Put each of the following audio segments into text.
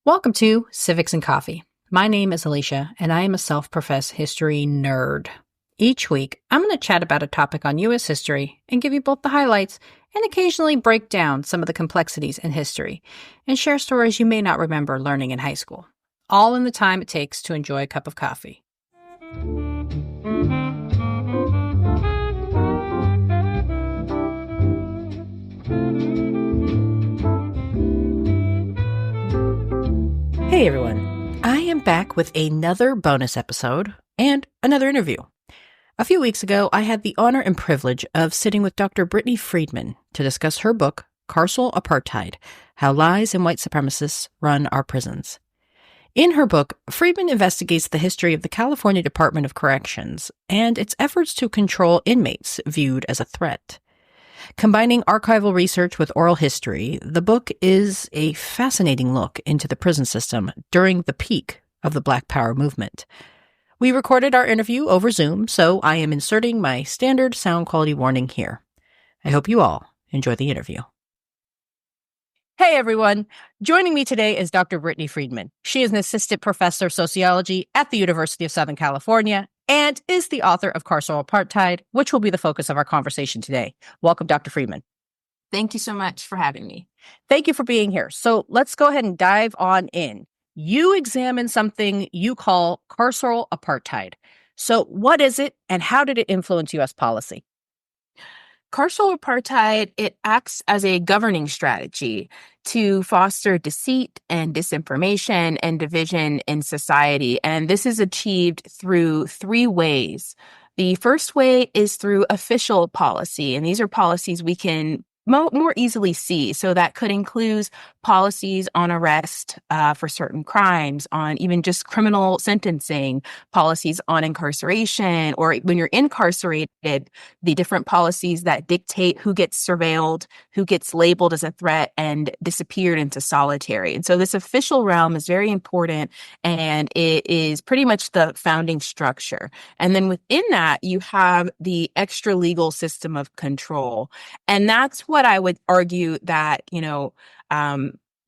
Welcome to Civics and Coffee. My name is Alicia, and I am a self-professed history nerd. Each week, I'm going to chat about a topic on U.S. history and give you both the highlights and occasionally break down some of the complexities in history and share stories you may not remember learning in high school, all in the time it takes to enjoy a cup of coffee. Hey everyone, I am back with another bonus episode and another interview. A few weeks ago, I had the honor and privilege of sitting with Dr. Brittany Friedman to discuss her book, Carceral Apartheid: How Lies and White Supremacists Run Our Prisons. In her book, Friedman investigates the history of the California Department of Corrections and its efforts to control inmates viewed as a threat. Combining archival research with oral history, the book is a fascinating look into the prison system during the peak of the Black Power movement. We recorded our interview over Zoom, so I am inserting my standard sound quality warning here. I hope you all enjoy the interview. Hey everyone, joining me today is Dr. Brittany Friedman. She is an assistant professor of sociology at the University of Southern California and is the author of Carceral Apartheid, which will be the focus of our conversation today. Welcome, Dr. Friedman. Thank you so much for having me. Thank you for being here. So let's go ahead and dive on in. You examine something you call carceral apartheid. So what is it and how did it influence U.S. policy? Carceral apartheid, it acts as a governing strategy to foster deceit and disinformation and division in society. And this is achieved through three ways. The first way is through official policy, and these are policies we can more easily see. So that could include policies on arrest for certain crimes, on even just criminal sentencing, policies on incarceration, or when you're incarcerated, the different policies that dictate who gets surveilled, who gets labeled as a threat and disappeared into solitary. And so this official realm is very important, and it is pretty much the founding structure. And then within that, you have the extra legal system of control. And that's what I would argue that,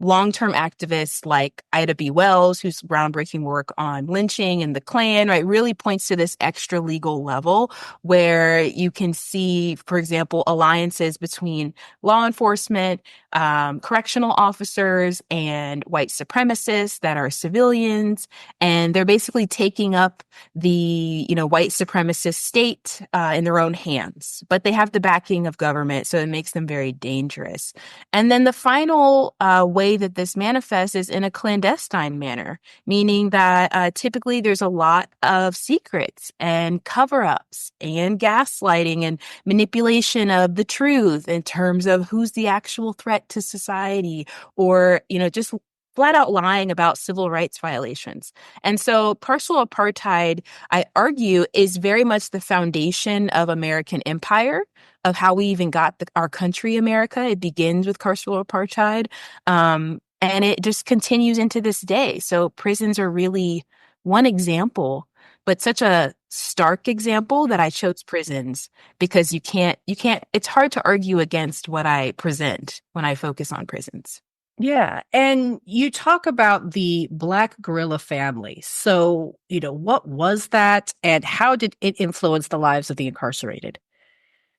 long-term activists like Ida B. Wells, whose groundbreaking work on lynching and the Klan, right, really points to this extra legal level where you can see, for example, alliances between law enforcement, correctional officers, and white supremacists that are civilians. And they're basically taking up the, white supremacist state in their own hands. But they have the backing of government, so it makes them very dangerous. And then the final way that this manifests is in a clandestine manner, meaning that typically there's a lot of secrets and cover-ups and gaslighting and manipulation of the truth in terms of who's the actual threat to society, or, just flat out lying about civil rights violations. And so carceral apartheid, I argue, is very much the foundation of American empire, of how we even got our country, America. It begins with carceral apartheid, and it just continues into this day. So prisons are really one example, but such a stark example that I chose prisons because you can't, it's hard to argue against what I present when I focus on prisons. Yeah. And you talk about the Black guerrilla family. So, what was that and how did it influence the lives of the incarcerated?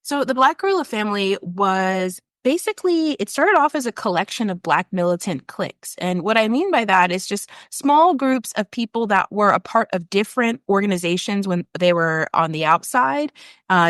So the Black guerrilla family was basically, it started off as a collection of Black militant cliques. And what I mean by that is just small groups of people that were a part of different organizations when they were on the outside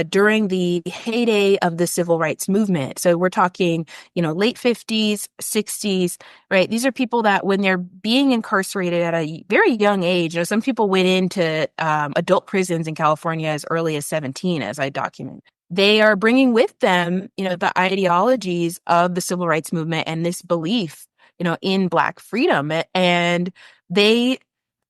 during the heyday of the civil rights movement. So we're talking, late 50s, 60s, right? These are people that when they're being incarcerated at a very young age, some people went into adult prisons in California as early as 17, as I document. They are bringing with them, the ideologies of the civil rights movement and this belief, in Black freedom. And they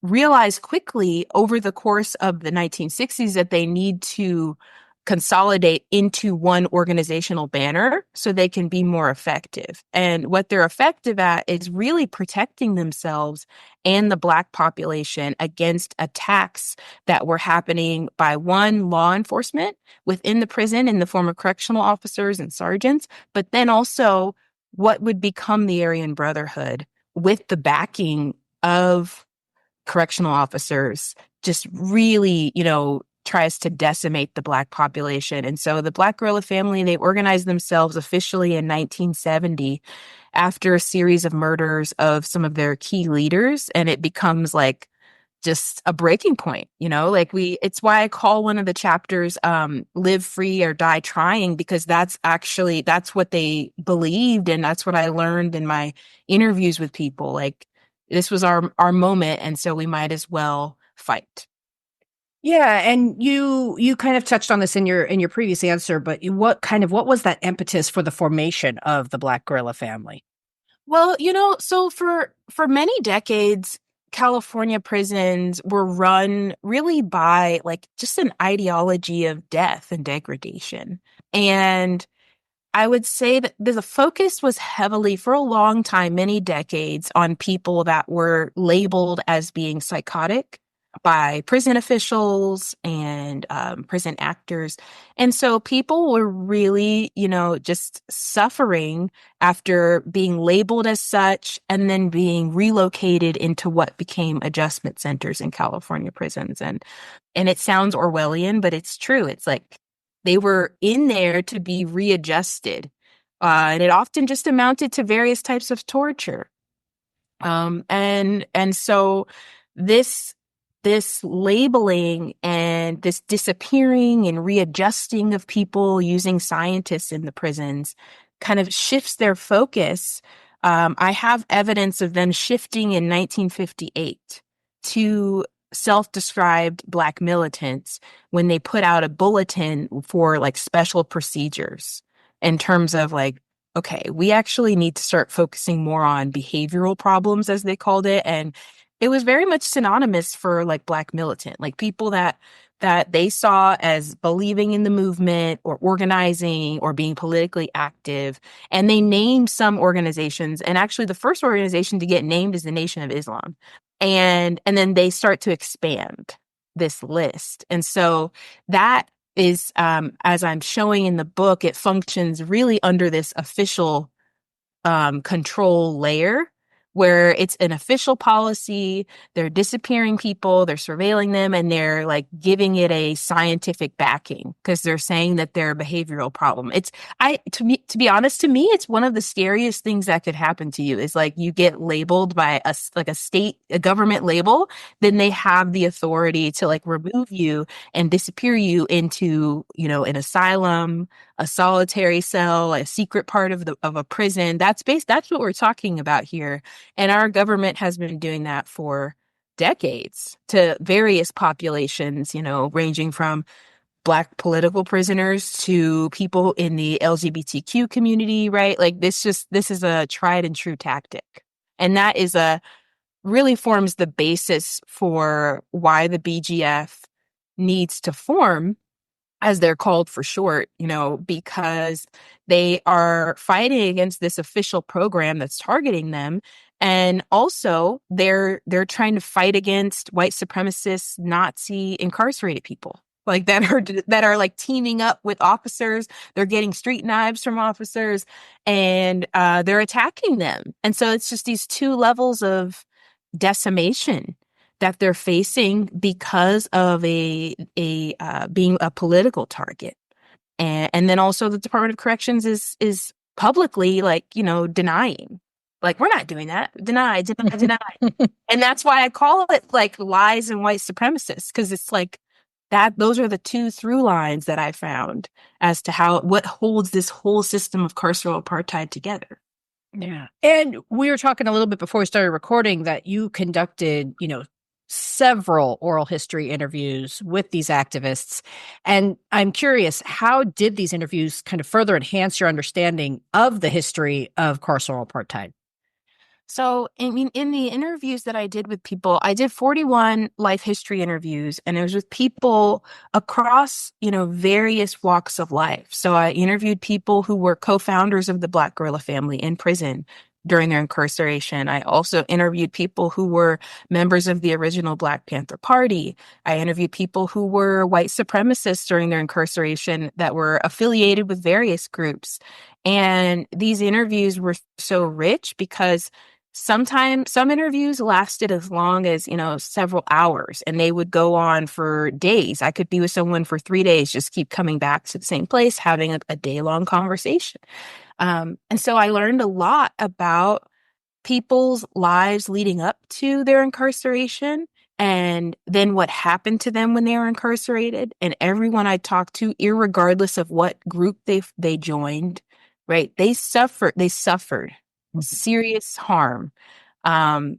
realize quickly over the course of the 1960s that they need to consolidate into one organizational banner so they can be more effective. And what they're effective at is really protecting themselves and the Black population against attacks that were happening by law enforcement within the prison in the form of correctional officers and sergeants, but then also what would become the Aryan Brotherhood, with the backing of correctional officers, just really, tries to decimate the Black population. And so the Black guerrilla family, they organized themselves officially in 1970 after a series of murders of some of their key leaders. And it becomes like just a breaking point, it's why I call one of the chapters Live Free or Die Trying, because that's what they believed. And that's what I learned in my interviews with people. Like, this was our moment, and so we might as well fight. Yeah, and you kind of touched on this in your previous answer, but what was that impetus for the formation of the Black guerrilla family? Well, so for many decades, California prisons were run really by like just an ideology of death and degradation. And I would say that the focus was heavily, for a long time, many decades, on people that were labeled as being psychotic by prison officials and prison actors. And so people were really, just suffering after being labeled as such and then being relocated into what became adjustment centers in California prisons. And it sounds Orwellian, but it's true. It's like they were in there to be readjusted. And it often just amounted to various types of torture. And so this this labeling and this disappearing and readjusting of people using scientists in the prisons kind of shifts their focus. I have evidence of them shifting in 1958 to self-described Black militants when they put out a bulletin for like special procedures in terms of like, okay, we actually need to start focusing more on behavioral problems, as they called it. And it was very much synonymous for like Black militant, like people that they saw as believing in the movement or organizing or being politically active. And they named some organizations. And actually the first organization to get named is the Nation of Islam. And then they start to expand this list. And so that is, as I'm showing in the book, it functions really under this official control layer where it's an official policy. They're disappearing people, they're surveilling them, and they're like giving it a scientific backing because they're saying that they're a behavioral problem. To be honest, to me, it's one of the scariest things that could happen to you is like you get labeled by a government label, then they have the authority to like remove you and disappear you into, an asylum, a solitary cell, a secret part of a prison. That's what we're talking about here. And our government has been doing that for decades to various populations, ranging from Black political prisoners to people in the LGBTQ community, right? Like this is a tried and true tactic. And that really forms the basis for why the BGF needs to form, as they're called for short, because they are fighting against this official program that's targeting them. And also they're trying to fight against white supremacist Nazi incarcerated people like that are like teaming up with officers. They're getting street knives from officers and they're attacking them. And so it's just these two levels of decimation that they're facing because of a being a political target. And then also the Department of Corrections is publicly like, denying. Like, we're not doing that. Deny, deny, deny. And that's why I call it like lies and white supremacists, because it's like those are the two through lines that I found as to what holds this whole system of carceral apartheid together. Yeah. And we were talking a little bit before we started recording that you conducted, several oral history interviews with these activists. And I'm curious, how did these interviews kind of further enhance your understanding of the history of carceral apartheid? So, I mean, in the interviews that I did with people, I did 41 life history interviews, and it was with people across, various walks of life. So I interviewed people who were co-founders of the Black guerrilla family in prison during their incarceration. I also interviewed people who were members of the original Black Panther Party. I interviewed people who were white supremacists during their incarceration that were affiliated with various groups. And these interviews were so rich because Sometimes some interviews lasted as long as, several hours, and they would go on for days. I could be with someone for 3 days, just keep coming back to the same place, having a day-long conversation. And so I learned a lot about people's lives leading up to their incarceration, and then what happened to them when they were incarcerated. And everyone I talked to, irregardless of what group they joined, right? They suffered serious harm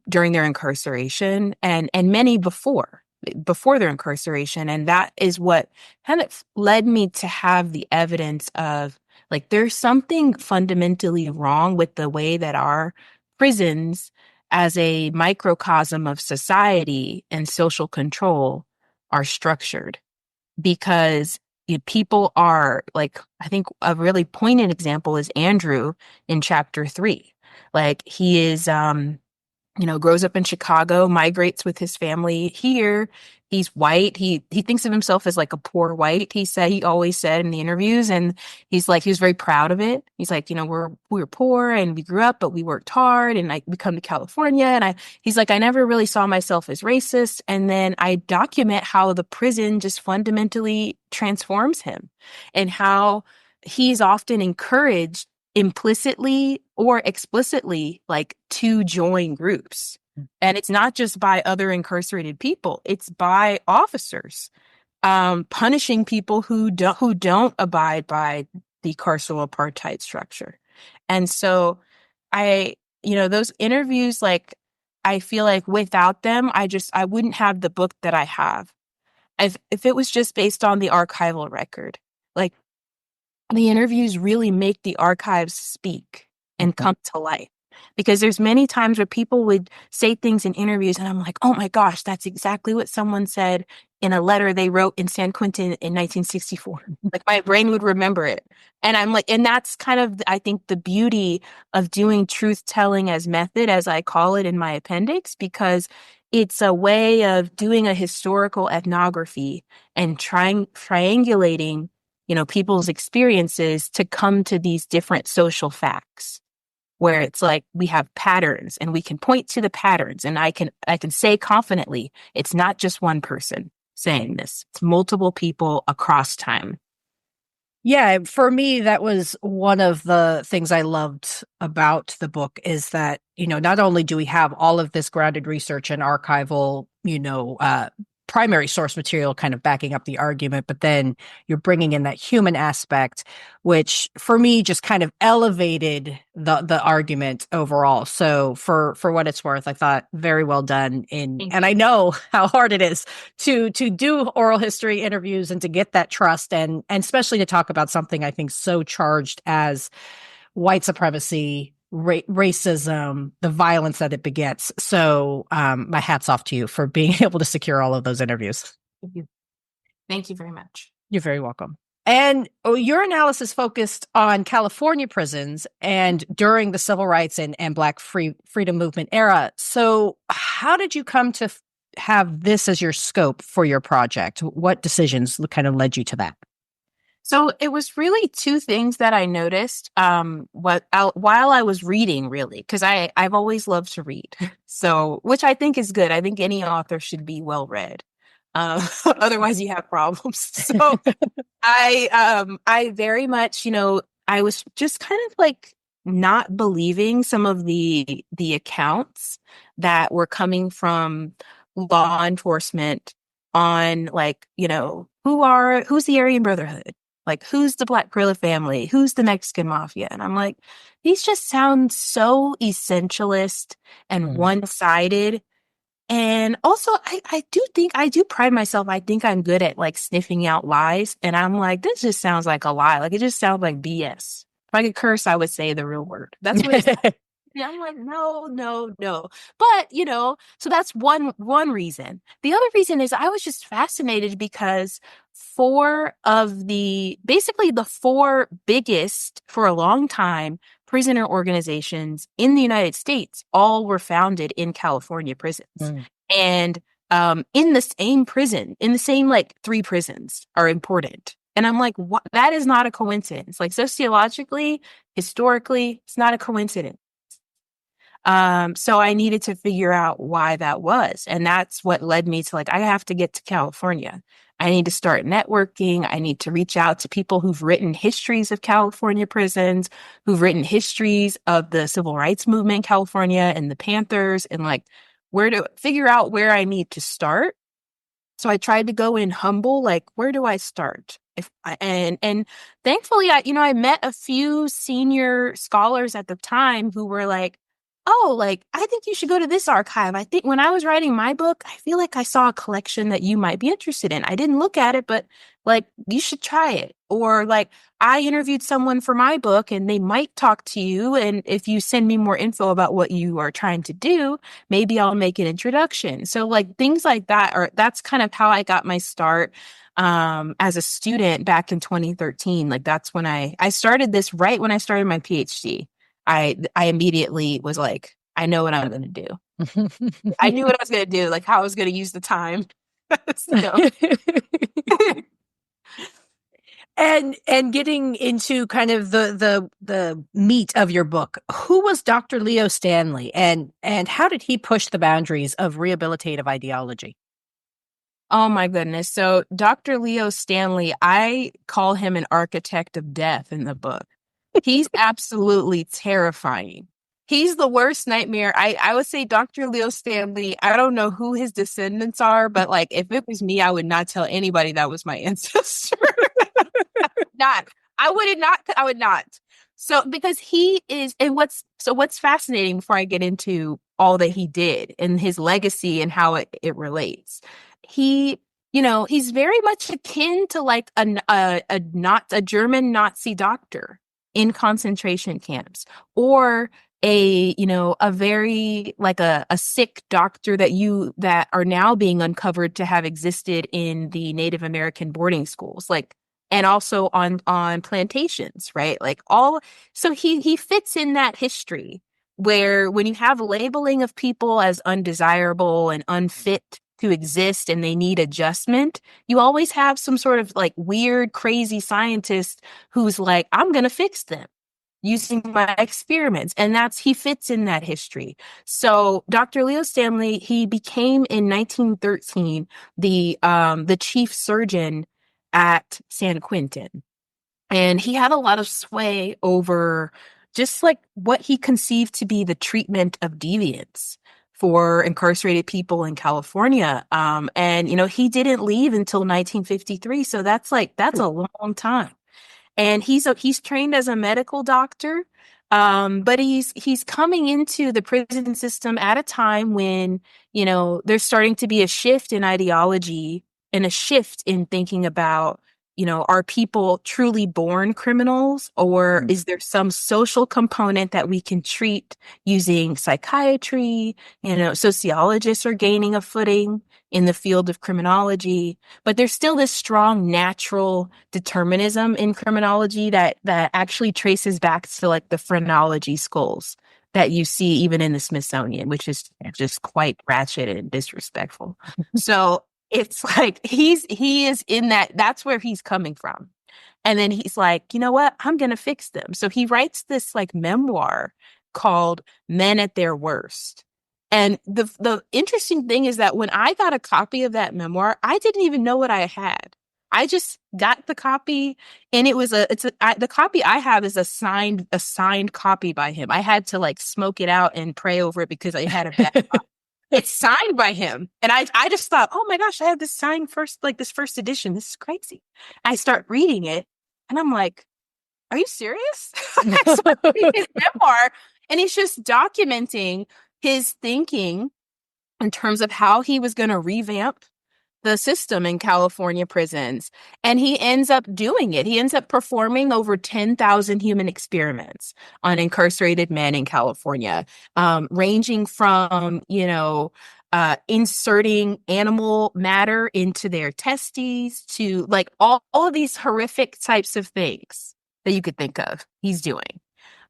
during their incarceration, and many before their incarceration. And that is what kind of led me to have the evidence of, like, there's something fundamentally wrong with the way that our prisons, as a microcosm of society and social control, are structured. Because people are, like, I think a really poignant example is Andrew in chapter 3. Like, he is grows up in Chicago, migrates with his family here. He's white. He thinks of himself as like a poor white. He always said in the interviews, and he's like, he was very proud of it. He's like, we were poor and we grew up, but we worked hard, and we come to California, and he's like, I never really saw myself as racist. And then I document how the prison just fundamentally transforms him, and how he's often encouraged implicitly or explicitly, like, to join groups. And it's not just by other incarcerated people, it's by officers punishing people who don't abide by the carceral apartheid structure. And so those interviews, like, I feel like without them, I wouldn't have the book that I have. If it was just based on the archival record, like, the interviews really make the archives speak and come to life. Because there's many times where people would say things in interviews, and I'm like, oh my gosh, that's exactly what someone said in a letter they wrote in San Quentin in 1964. Like, my brain would remember it. And I'm like, and that's kind of, I think, the beauty of doing truth telling as method, as I call it in my appendix, because it's a way of doing a historical ethnography and triangulating people's experiences to come to these different social facts, where it's like we have patterns and we can point to the patterns, and I can say confidently, it's not just one person saying this, it's multiple people across time. Yeah, for me, that was one of the things I loved about the book, is that, not only do we have all of this grounded research and archival, primary source material kind of backing up the argument, but then you're bringing in that human aspect, which for me just kind of elevated the argument overall. So for what it's worth, I thought and I know how hard it is to do oral history interviews and to get that trust, and especially to talk about something I think so charged as white supremacy, racism, the violence that it begets. So my hat's off to you for being able to secure all of those interviews. Thank you very much. You're very welcome. And your analysis focused on California prisons and during the civil rights and Black freedom movement era. So how did you come to have this as your scope for your project? What decisions kind of led you to that? So it was really two things that I noticed while I was reading, really, because I've always loved to read. So, which I think is good. I think any author should be well read. Otherwise you have problems. So I very much, I was just kind of like not believing some of the accounts that were coming from law enforcement on, like, who's the Aryan Brotherhood? Like, who's the Black Guerrilla family? Who's the Mexican mafia? And I'm like, these just sound so essentialist and one-sided. And also, I do pride myself. I think I'm good at, like, sniffing out lies. And I'm like, this just sounds like a lie. Like, it just sounds like BS. If I could curse, I would say the real word. That's what it's Yeah, I'm like, no, no, no. But, so that's one reason. The other reason is I was just fascinated because basically the four biggest, for a long time, prisoner organizations in the United States all were founded in California prisons. And in the same prison, in the same, like, three prisons are important. And I'm like, what? That is not a coincidence. Like, sociologically, historically, it's not a coincidence. So I needed to figure out why that was. And that's what led me to like, I have to get to California. I need to start networking. I need to reach out to people who've written histories of California prisons, who've written histories of the civil rights movement in California and the Panthers, and like where to figure out where I need to start. So I tried to go in humble, like, where do I start? And thankfully, I met a few senior scholars at the time who were like, oh, like, I think you should go to this archive. I think when I was writing my book, I feel like I saw a collection that you might be interested in. I didn't look at it, but like, you should try it. Or like, I interviewed someone for my book and they might talk to you. And if you send me more info about what you are trying to do, maybe I'll make an introduction. So like things like that, or that's kind of how I got my start as a student back in 2013. Like that's when I started this right when I started my PhD. I immediately was like, I know what I'm going to do. I knew what I was going to do, like how I was going to use the time. So. And getting into kind of the meat of your book, who was Dr. Leo Stanley, and how did he push the boundaries of rehabilitative ideology? Oh my goodness. So Dr. Leo Stanley, I call him an architect of death in the book. He's absolutely terrifying. He's the worst nightmare. I would say Dr. Leo Stanley, I don't know who his descendants are, but like if it was me, I would not tell anybody that was my ancestor. Not. I would not. So because he is, and what's fascinating before I get into all that he did and his legacy and how it relates. He, he's very much akin to like a German Nazi doctor in concentration camps, or a very like a sick doctor that are now being uncovered to have existed in the Native American boarding schools, like, and also on plantations, right? Like so he fits in that history where when you have labeling of people as undesirable and unfit to exist and they need adjustment, you always have some sort of like weird, crazy scientist who's like, I'm going to fix them using my experiments. And he fits in that history. So Dr. Leo Stanley, he became in 1913 the chief surgeon at San Quentin. And he had a lot of sway over just like what he conceived to be the treatment of deviants for incarcerated people in California. And he didn't leave until 1953. So that's a long time. And he's trained as a medical doctor. But he's coming into the prison system at a time when, there's starting to be a shift in ideology and a shift in thinking about, are people truly born criminals, or is there some social component that we can treat using psychiatry? Sociologists are gaining a footing in the field of criminology, but there's still this strong natural determinism in criminology that actually traces back to like the phrenology schools that you see even in the Smithsonian, which is just quite ratchet and disrespectful. So it's like he is in that's where he's coming from. And then he's like, you know what? I'm going to fix them. So he writes this like memoir called Men at Their Worst. And the interesting thing is that when I got a copy of that memoir, I didn't even know what I had. I just got the copy, and the copy I have is a signed copy by him. I had to like smoke it out and pray over it because I had a bad copy. It's signed by him. And I just thought, oh my gosh, I have this signed this first edition. This is crazy. I start reading it and I'm like, are you serious? I start reading his memoir, and he's just documenting his thinking in terms of how he was going to revamp the system in California prisons. And he ends up doing it. He ends up performing over 10,000 human experiments on incarcerated men in California, ranging from, inserting animal matter into their testes to like all of these horrific types of things that you could think of he's doing.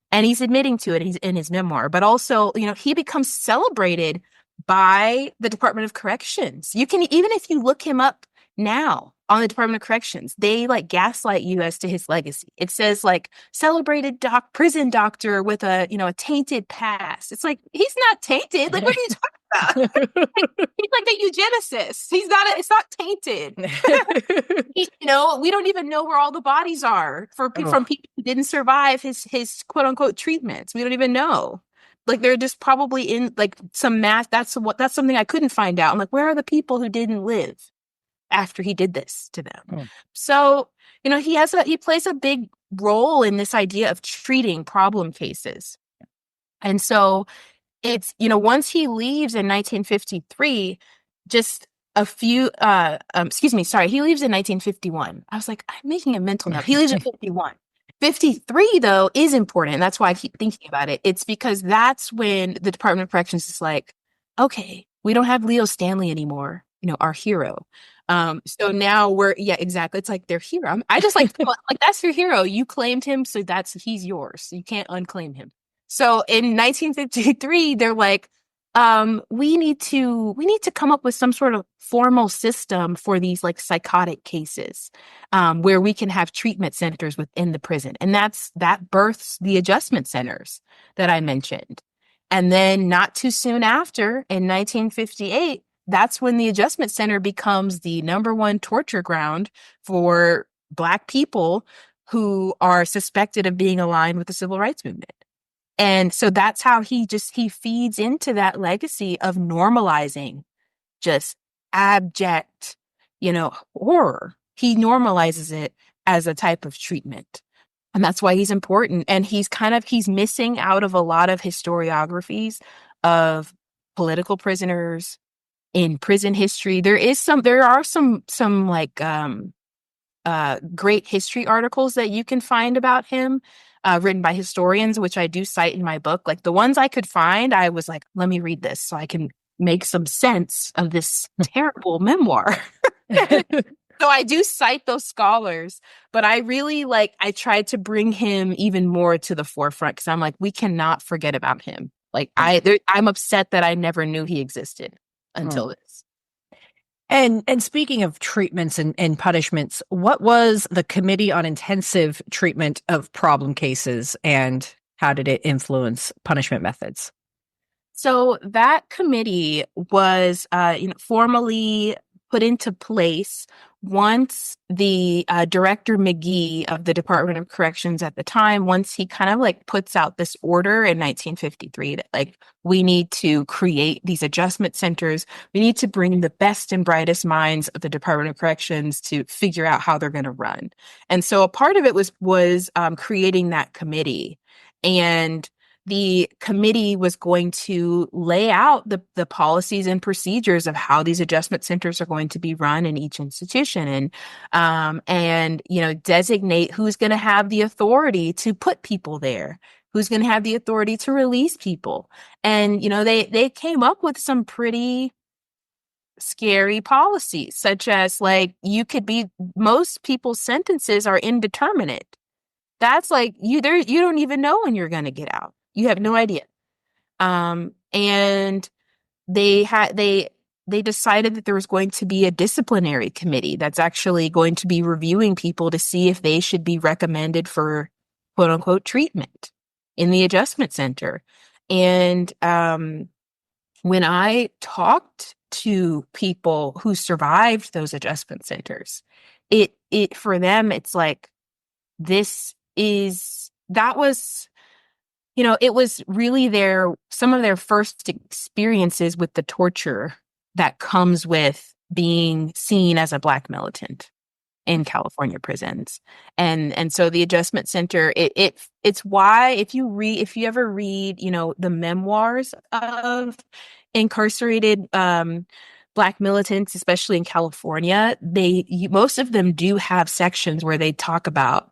And he's admitting to it. He's in his memoir, but also, he becomes celebrated by the Department of Corrections. You can, even if you look him up now on the Department of Corrections. They like gaslight you as to his legacy. It says like celebrated prison doctor with a, a tainted past. It's like, he's not tainted. Like, what are you talking about? He's like a eugenicist. It's not tainted. We don't even know where all the bodies are from people who didn't survive his quote unquote treatments. We don't even know. Like, they're just probably in like some mass. That's something I couldn't find out. I'm like, where are the people who didn't live after he did this to them? So, he plays a big role in this idea of treating problem cases. And so it's, once he leaves in 1953, just a few, he leaves in 1951. I was like, I'm making a mental note. He leaves in 51. 53, though, is important. And that's why I keep thinking about it. It's because that's when the Department of Corrections is like, okay, we don't have Leo Stanley anymore, our hero. So now exactly. It's like their hero. I just like that's your hero. You claimed him, so he's yours. You can't unclaim him. So in 1953, they're like, we need to come up with some sort of formal system for these like psychotic cases, where we can have treatment centers within the prison. And that births the adjustment centers that I mentioned. And then not too soon after, in 1958, that's when the adjustment center becomes the number one torture ground for Black people who are suspected of being aligned with the civil rights movement. And so that's how he feeds into that legacy of normalizing just abject, horror. He normalizes it as a type of treatment. And that's why he's important. And he's missing out of a lot of historiographies of political prisoners in prison history. There are some like great history articles that you can find about him, written by historians, which I do cite in my book. Like the ones I could find, I was like, let me read this so I can make some sense of this terrible memoir. So I do cite those scholars, but I really I tried to bring him even more to the forefront because I'm like, we cannot forget about him. Like I'm upset that I never knew he existed until this. And speaking of treatments and punishments, what was the Committee on Intensive Treatment of Problem Cases, and how did it influence punishment methods? So that committee was formally put into place once the Director McGee of the Department of Corrections at the time, once he kind of puts out this order in 1953 that we need to create these adjustment centers. We need to bring the best and brightest minds of the Department of Corrections to figure out how they're going to run. And so a part of it was creating that committee. And the committee was going to lay out the policies and procedures of how these adjustment centers are going to be run in each institution, and designate who's going to have the authority to put people there, who's going to have the authority to release people. And they came up with some pretty scary policies, such as most people's sentences are indeterminate. That's you don't even know when you're going to get out. You have no idea. And they decided that there was going to be a disciplinary committee that's actually going to be reviewing people to see if they should be recommended for quote unquote treatment in the adjustment center. And when I talked to people who survived those adjustment centers, it for them, it's like, it was really some of their first experiences with the torture that comes with being seen as a Black militant in California prisons. And so the adjustment center, it's why if you ever read, the memoirs of incarcerated Black militants, especially in California, most of them do have sections where they talk about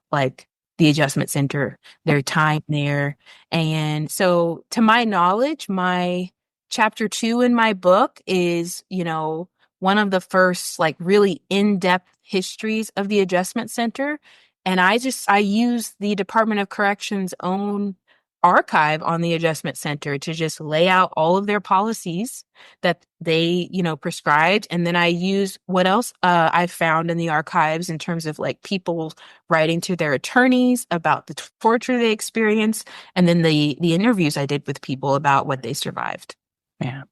the adjustment center, their time there. And so to my knowledge, my chapter 2 in my book is, one of the first really in-depth histories of the adjustment center. And I use the Department of Corrections' own archive on the Adjustment Center to just lay out all of their policies that they, prescribed. And then I use what else I found in the archives in terms of like people writing to their attorneys about the torture they experienced, and then the interviews I did with people about what they survived. Yeah.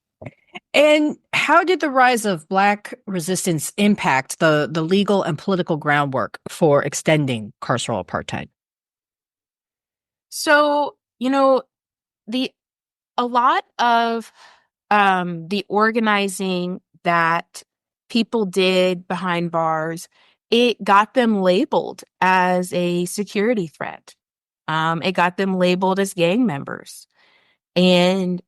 And how did the rise of Black resistance impact the legal and political groundwork for extending carceral apartheid? So, the a lot of the organizing that people did behind bars, it got them labeled as a security threat. It got them labeled as gang members. And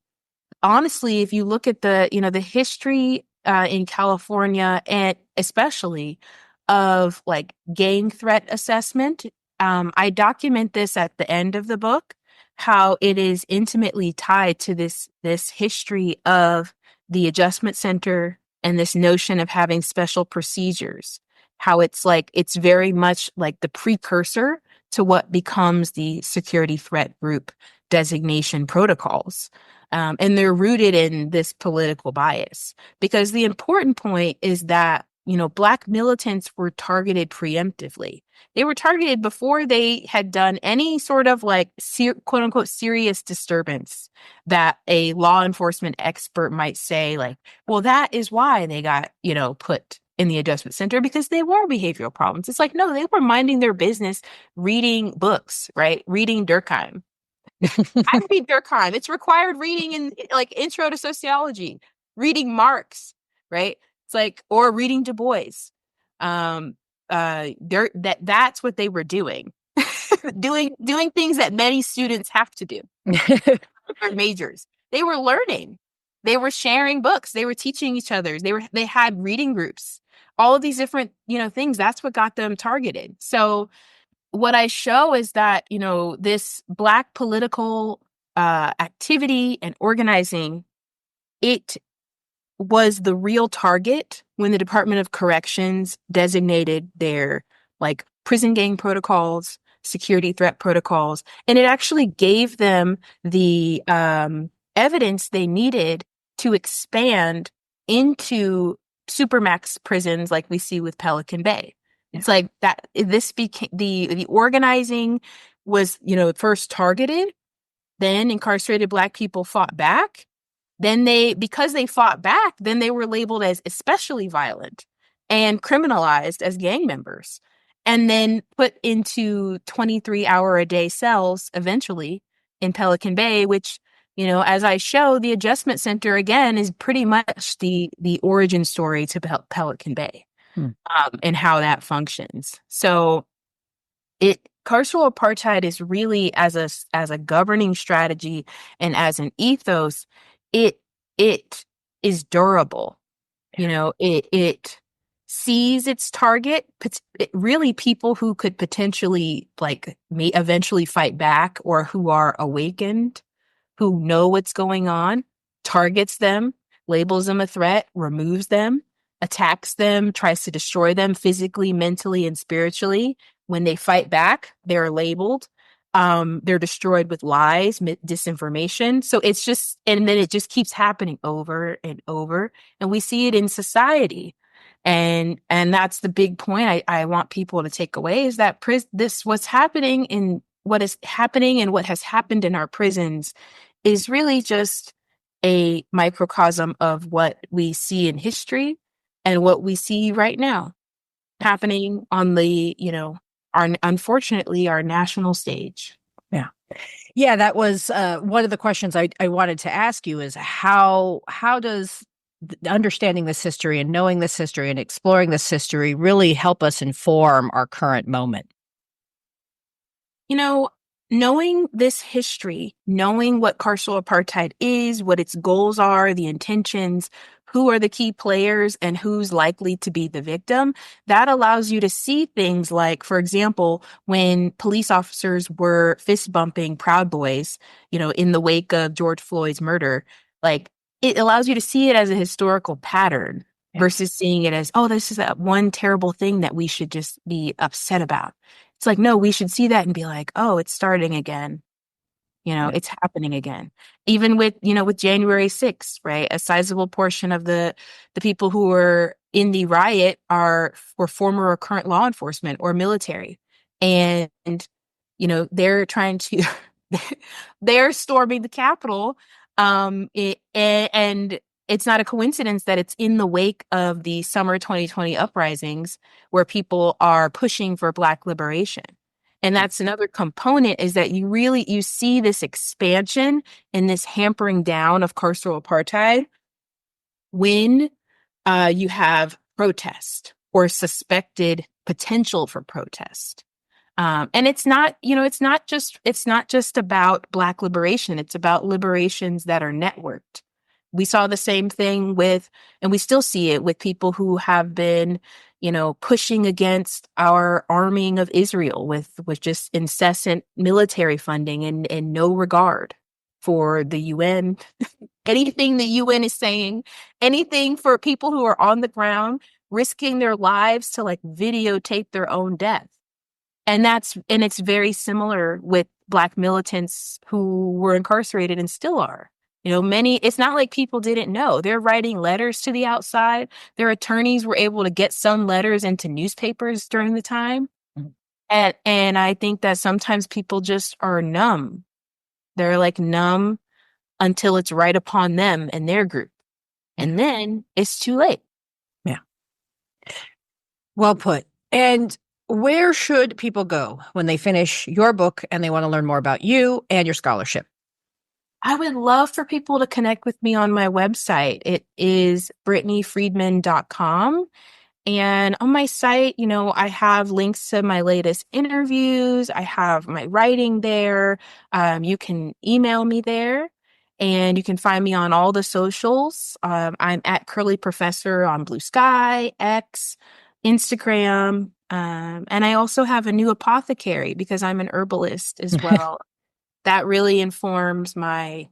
honestly, if you look at the history in California, and especially of like gang threat assessment, I document this at the end of the book, how it is intimately tied to this history of the Adjustment Center and this notion of having special procedures, how it's very much like the precursor to what becomes the security threat group designation protocols. And they're rooted in this political bias, because the important point is that, Black militants were targeted preemptively. They were targeted before they had done any sort of like quote unquote serious disturbance that a law enforcement expert might say like, well, that is why they got, put in the Adjustment Center, because they were behavioral problems. It's like, no, they were minding their business, reading books, right? Reading Durkheim. I read Durkheim. It's required reading in like intro to sociology, reading Marx, right? It's like, or reading Du Bois. That's what they were doing. doing things that many students have to do with their majors. They were learning. They were sharing books. They were teaching each other. They had reading groups. All of these different, things. That's what got them targeted. So what I show is that, this Black political activity and organizing, it was the real target when the Department of Corrections designated their like prison gang protocols, security threat protocols, and it actually gave them the evidence they needed to expand into supermax prisons like we see with Pelican Bay. It's like that this became the organizing was, first targeted, then incarcerated Black people fought back. Then because they fought back, then they were labeled as especially violent and criminalized as gang members, and then put into 23-hour-a-day cells eventually in Pelican Bay, which, as I show, the Adjustment Center again is pretty much the origin story to Pelican Bay. And how that functions. So carceral apartheid is really as a governing strategy and as an ethos, it is durable. It sees its target, really people who could potentially may eventually fight back, or who are awakened, who know what's going on, targets them, labels them a threat, removes them, attacks them, tries to destroy them physically, mentally, and spiritually. When they fight back, they're labeled. They're destroyed with lies, disinformation. So and then it just keeps happening over and over. And we see it in society. And that's the big point I want people to take away, is that what's happening and what is happening and what has happened in our prisons is really just a microcosm of what we see in history and what we see right now happening on the, unfortunately, our national stage. Yeah. Yeah, that was one of the questions I wanted to ask you, is how does understanding this history and knowing this history and exploring this history really help us inform our current moment? Knowing this history, knowing what carceral apartheid is, what its goals are, the intentions, who are the key players, and who's likely to be the victim, that allows you to see things like, for example, when police officers were fist bumping Proud Boys, in the wake of George Floyd's murder, it allows you to see it as a historical pattern versus seeing it as, oh, this is that one terrible thing that we should just be upset about. It's like, no, we should see that and be like, oh, it's starting again. Yeah. It's happening again. Even with January 6th, right? A sizable portion of the people who were in the riot were former or current law enforcement or military. And, they're trying to, they're storming the Capitol. And it's not a coincidence that it's in the wake of the summer 2020 uprisings where people are pushing for Black liberation. And that's another component, is that you see this expansion and this hampering down of carceral apartheid when you have protest or suspected potential for protest. And it's not just about Black liberation. It's about liberations that are networked. We saw the same thing and we still see it with people who have been, pushing against our arming of Israel with just incessant military funding and no regard for the UN, anything the UN is saying, anything for people who are on the ground risking their lives to videotape their own death. And it's very similar with Black militants who were incarcerated and still are. It's not like people didn't know. They're writing letters to the outside. Their attorneys were able to get some letters into newspapers during the time. Mm-hmm. And I think that sometimes people just are numb. They're numb until it's right upon them and their group. And then it's too late. Yeah. Well put. And where should people go when they finish your book and they want to learn more about you and your scholarship? I would love for people to connect with me on my website. It is BrittanyFriedman.com. And on my site, I have links to my latest interviews. I have my writing there. You can email me there, and you can find me on all the socials. I'm at Curly Professor on Blue Sky, X, Instagram. And I also have a new apothecary because I'm an herbalist as well. That really informs my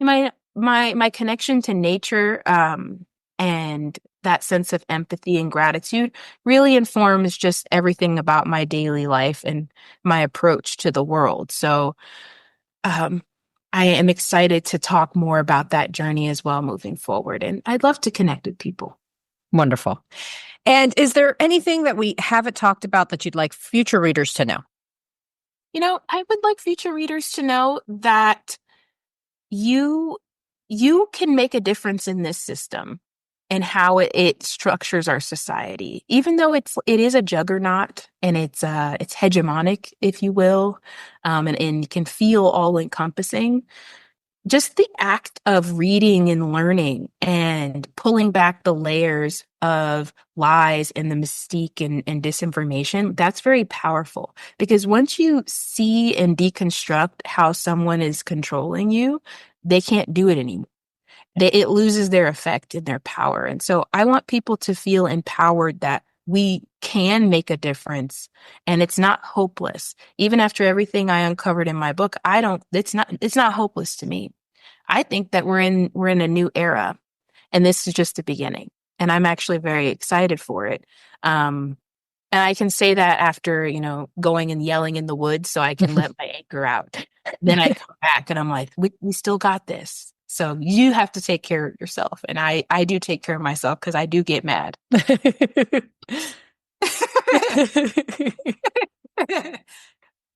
connection to nature, and that sense of empathy and gratitude really informs just everything about my daily life and my approach to the world. So I am excited to talk more about that journey as well moving forward. And I'd love to connect with people. Wonderful. And is there anything that we haven't talked about that you'd like future readers to know? I would like future readers to know that you can make a difference in this system and how it structures our society. Even though it is a juggernaut and it's hegemonic, if you will, and can feel all encompassing. Just the act of reading and learning and pulling back the layers of lies and the mystique and disinformation, that's very powerful. Because once you see and deconstruct how someone is controlling you, they can't do it anymore. It loses their effect and their power. And so I want people to feel empowered that we can make a difference and it's not hopeless. Even after everything I uncovered in my book, it's not hopeless to me. I think that we're in a new era and this is just the beginning. And I'm actually very excited for it. And I can say that after, going and yelling in the woods so I can let my anger out. Then I come back and I'm like, we still got this. So you have to take care of yourself. And I do take care of myself because I do get mad.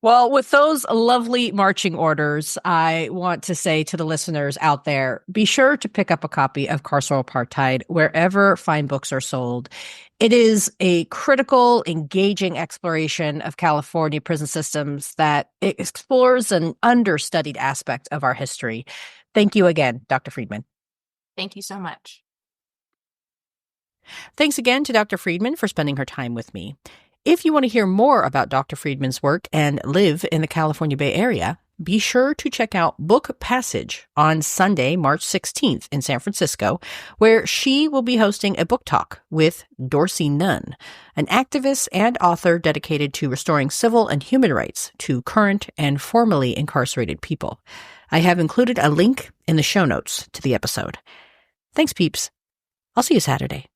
Well, with those lovely marching orders, I want to say to the listeners out there, be sure to pick up a copy of Carceral Apartheid wherever fine books are sold. It is a critical, engaging exploration of California prison systems that explores an understudied aspect of our history. Thank you again, Dr. Friedman. Thank you so much. Thanks again to Dr. Friedman for spending her time with me. If you want to hear more about Dr. Friedman's work and live in the California Bay Area, be sure to check out Book Passage on Sunday, March 16th in San Francisco, where she will be hosting a book talk with Dorsey Nunn, an activist and author dedicated to restoring civil and human rights to current and formerly incarcerated people. I have included a link in the show notes to the episode. Thanks, peeps. I'll see you Saturday.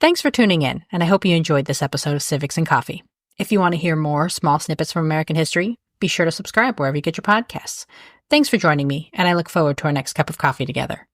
Thanks for tuning in, and I hope you enjoyed this episode of Civics and Coffee. If you want to hear more small snippets from American history, Be sure to subscribe wherever you get your podcasts. Thanks for joining me, and I look forward to our next cup of coffee together.